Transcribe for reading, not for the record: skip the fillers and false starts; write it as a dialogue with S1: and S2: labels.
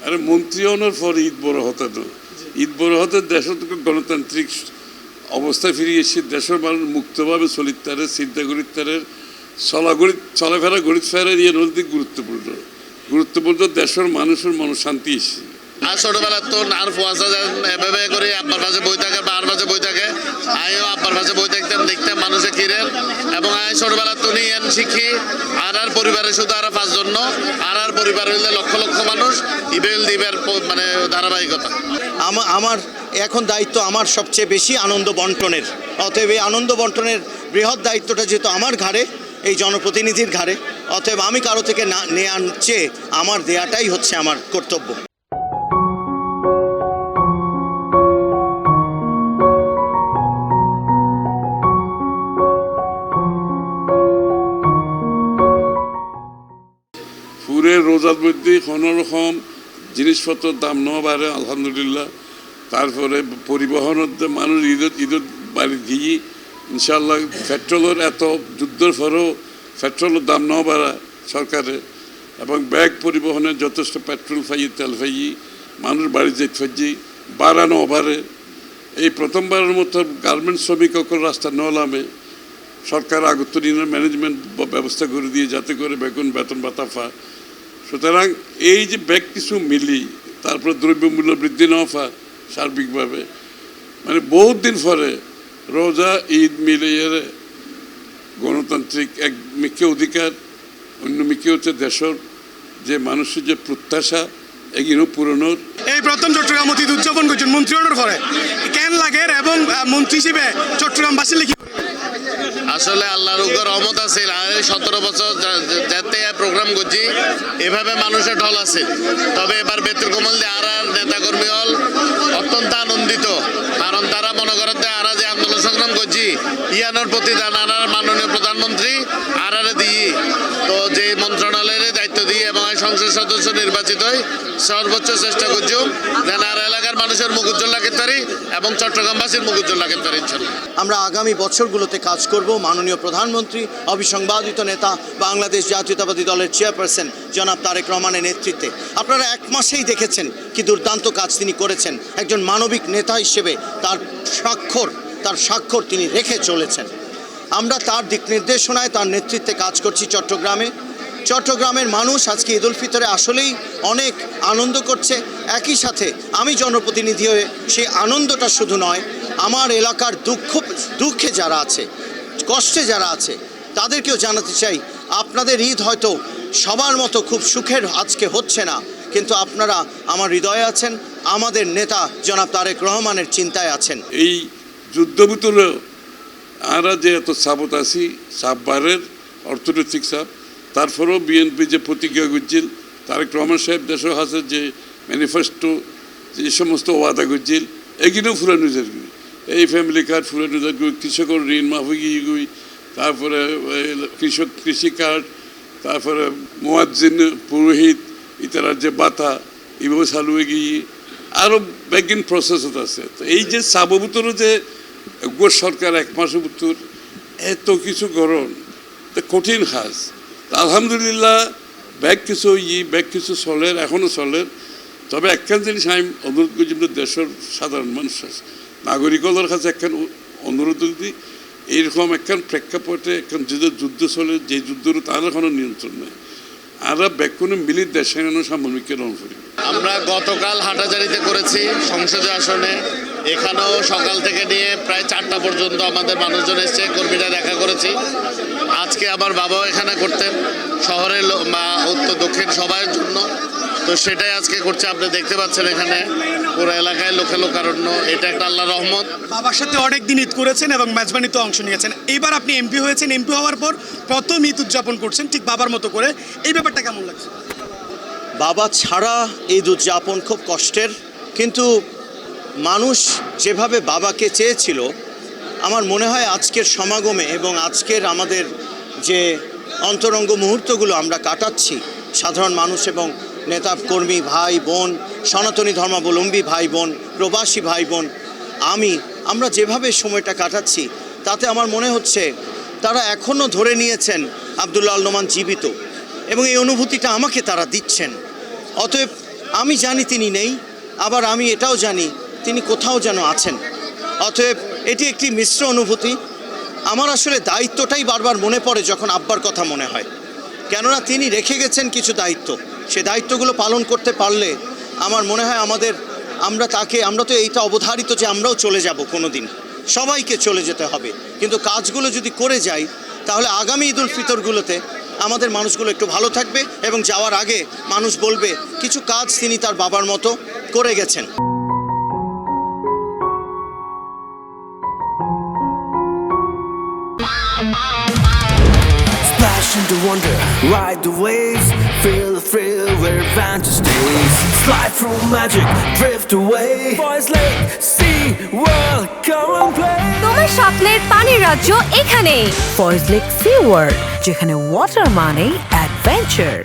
S1: আরে মন্ত্রী হওয়ার পর ঈদ বড় হতে তো ঈদ বড় হতে দেশ গণতান্ত্রিক অবস্থায় ফিরে এসে দেশের মানুষ মুক্তভাবে চলিতারের চিন্তা গরিতারের চলাফেরা গরিত ফেরার ইয়ে নদী গুরুত্বপূর্ণ দেশের মানুষের মনশান্তি এসে
S2: আর ছোটবেলার তো আর ফুয়াশা এভাবে করে আব্বার পাশে বই থাকে বা আর পাশে বই থাকে আমিও আব্বার পাশে বই দেখতাম মানুষে কিরেন এবং আমি ছোটবেলার তো নিয়ে শিখি আর পরিবারে শুধু আর 5 জন আর পরিবার হইলে লক্ষ লক্ষ মানুষ ইবেল দিবের মানে ধারাবাহিকতা।
S3: আমার এখন দায়িত্ব আমার সবচেয়ে বেশি আনন্দ বন্টনের, অতএব এই আনন্দ বন্টনের বৃহৎ দায়িত্বটা যেহেতু আমার ঘাড়ে, এই জনপ্রতিনিধির ঘাড়ে, অতএব আমি কারো থেকে না নেওয়ার চেয়ে আমার দেয়াটাই হচ্ছে আমার কর্তব্য।
S1: পুরের রোজার মধ্যে কোনো রকম জিনিসপত্রের দাম না বাড়ে আলহামদুলিল্লাহ। তারপরে পরিবহনের মানুষ ঈদের বাড়ি গিয়ে ইনশাল্লাহ পেট্রোলের এত যুদ্ধের পরেও পেট্রোলের দাম না বাড়া সরকারে এবং ব্যাগ পরিবহনে যথেষ্ট পেট্রোল পাইয়ে তেল পাইয়ে মানুষ বাড়ি যেতে পারছি বাড়ানো বাড়ে। এই প্রথমবারের মতো গার্মেন্টস শ্রমিক রাস্তা নলামে সরকার আগত দিনের ম্যানেজমেন্ট ব্যবস্থা করে দিয়ে যাতে করে বেতন ভাতা পা। সুতরাং এই যে ব্যাগ কিছু মিলি তারপরে দ্রব্যমূল্য বৃদ্ধি না পা সার্বিকভাবে মানে বহুত দিন পরে রোজা ঈদ মিলিয়ে গণতান্ত্রিক এক মিকে অধিকার অন্য মিকে হচ্ছে দেশের যে মানুষের যে প্রত্যাশা এগুলো পূরণের।
S4: এই প্রথম চট্টগ্রাম অতীত উদযাপন করছেন মন্ত্রী হওয়ার পরে কেন লাগে এবং মন্ত্রী হিসেবে চট্টগ্রামবাসী লিখি
S2: আসলে আল্লাহর রহমত আছে 17 বছর যাতে প্রোগ্রাম করছি এভাবে মানুষের ঢল আছে। তবে এবার বেতন কমল দিয়ে আর নেতাকর্মী হল অত্যন্ত আনন্দিত, কারণ তারা মনে করেন আর যে আন্দোলন সংগ্রাম করছি ইয়ানোর প্রতিদান আর মাননীয় প্রধানমন্ত্রী আর দিয়ে তো যে মন্ত্রণালয়ের দায়িত্ব দিয়ে এবং সংসদ সদস্য নির্বাচিত হই সর্বোচ্চ চেষ্টা করছি যেন আর এলাকার মানুষের মুখ উজ্জ্বল রাখতে পারি এবং চট্টগ্রামবাসীর মুখ উজ্জ্বল রাখতে পারি।
S3: আমরা আগামী বছরগুলোতে কাজ করব মাননীয় প্রধানমন্ত্রী অবিসংবাদিত নেতা বাংলাদেশ জাতীয়তাবাদী দলের চেয়ারপারসন জনাব তারেক রহমানের নেতৃত্বে। আপনারা 1 মাসেই দেখেছেন কি দুর্দান্ত কাজ তিনি করেছেন। একজন মানবিক নেতা হিসেবে তার স্বাক্ষর তিনি রেখে চলেছেন। আমরা তার দিক নির্দেশনায় তার নেতৃত্বে কাজ করছি চট্টগ্রামের মানুষ আজকে ঈদ উল ফিতরে আসলেই অনেক আনন্দ করছে। একই সাথে আমি জনপ্রতিনিধি হয়ে সেই আনন্দটা শুধু নয়, আমার এলাকার দুঃখে যারা আছে, কষ্টে যারা আছে তাদেরকেও জানাতে চাই আপনাদের ঈদ হয়তো সবার মতো খুব সুখের আজকে হচ্ছে না, কিন্তু আপনারা আমার হৃদয়ে আছেন, আমাদের নেতা জনাব তারেক রহমানের চিন্তায় আছেন।
S1: এই যুদ্ধ ভিতরে আমরা যে এত সাবত আছি সাববারের অর্থনৈতিক চাপ, তারপরেও বিএনপি যে প্রতিজ্ঞা করছিল তারেক রহমান সাহেব দেশের হাতে যে ম্যানিফেস্টো যে সমস্ত ওয়াদা করছিল এগুলো ফুরানো যাবে। এই ফ্যামিলি কার্ড ফুরানো যাবে, কৃষকের ঋণ মাফ হয়ে গই, তারপরে কৃষি কার্ড, তারপরে মুয়াজ্জিন পুরোহিত ইতারার যে বাতা এভাবে চালু হয়ে গিয়ে আরও ব্যাগিন প্রসেসত আছে। তো এই যে সাবভূতরও যে সরকার 1 মাসের ভিতর এত কিছু গরম কঠিন কাজ। আলহামদুলিল্লাহ ব্যাগ কিছু চলের এখনও চলের। তবে একখান জিনিস আমি অনুরোধ করছি দেশের সাধারণ মানুষ নাগরিকদের কাছে একখান অনুরোধ দিই, এইরকম একখান প্রেক্ষাপটে একখান যে যুদ্ধ চলে যে যুদ্ধের তার কোনো নিয়ন্ত্রণ নেই। আমরা ব্যাকুনে মিলি দেশে সামরিক রং করি।
S2: আমরা গতকাল হাটাজারিতে করেছি সংসদীয় আসনে, এখানেও সকাল থেকে নিয়ে প্রায় 4টা পর্যন্ত আমাদের মানুষজন এসছে, কর্মীরা দেখা করেছি। আজকে আমার বাবাও এখানে করতেন শহরের উত্তর দক্ষিণ সবার জন্য, তো সেটাই আজকে করছে। আপনি দেখতে পাচ্ছেন এখানে পুরো এলাকায় লোকারণ্য, এটা একটা আল্লাহর রহমত।
S4: বাবার সাথে অনেক দিন ঈদ করেছেন এবং মেজবানিতে অংশ নিয়েছেন। এইবার আপনি এমপি হয়েছেন, এমপি হওয়ার পর প্রথম ঈদ উদযাপন করছেন ঠিক বাবার মতো করে, এই ব্যাপারটা কেমন লাগছে?
S3: বাবা ছাড়া ঈদ উদযাপন খুব কষ্টের, কিন্তু মানুষ যেভাবে বাবাকে চেয়েছিল আমার মনে হয় আজকের সমাগমে এবং আজকের আমাদের যে অন্তরঙ্গ মুহূর্তগুলো আমরা কাটাচ্ছি সাধারণ মানুষ এবং নেতা কর্মী ভাই বোন, সনাতনী ধর্মাবলম্বী ভাই বোন, প্রবাসী ভাই বোন, আমরা যেভাবে সময়টা কাটাচ্ছি তাতে আমার মনে হচ্ছে তারা এখনও ধরে নিয়েছেন আব্দুল্লাহ আল নোমান জীবিত এবং এই অনুভূতিটা আমাকে তারা দিচ্ছেন। অতএব আমি জানি তিনি নেই, আবার আমি এটাও জানি তিনি কোথাও যেন আছেন। অতএব এটি একটি মিশ্র অনুভূতি। আমার আসলে দায়িত্বটাই বারবার মনে পড়ে যখন আব্বার কথা মনে হয়, কেননা তিনি রেখে গেছেন কিছু দায়িত্ব। সে দায়িত্বগুলো পালন করতে পারলে আমার মনে হয় আমরা তো এইটা অবধারিত যে আমরাও চলে যাব কোনো দিন, সবাইকে চলে যেতে হবে, কিন্তু কাজগুলো যদি করে যাই তাহলে আগামী ঈদুল ফিতরগুলোতে আমাদের মানুষগুলো একটু ভালো থাকবে এবং যাওয়ার আগে মানুষ বলবে কিছু কাজ তিনি তার বাবার মতো করে গেছেন।
S5: Splash into wonder, ride the waves, feel the thrill where adventure stays. Slide through magic, drift away. Boys Lake, sea, world, come and play.
S6: তোমার স্বপ্নের পানির রাজ্য এখানে, ফয়েজ লেক সি ওয়ার্ল্ড, যেখানে ওয়াটার মানেই অ্যাডভেঞ্চার।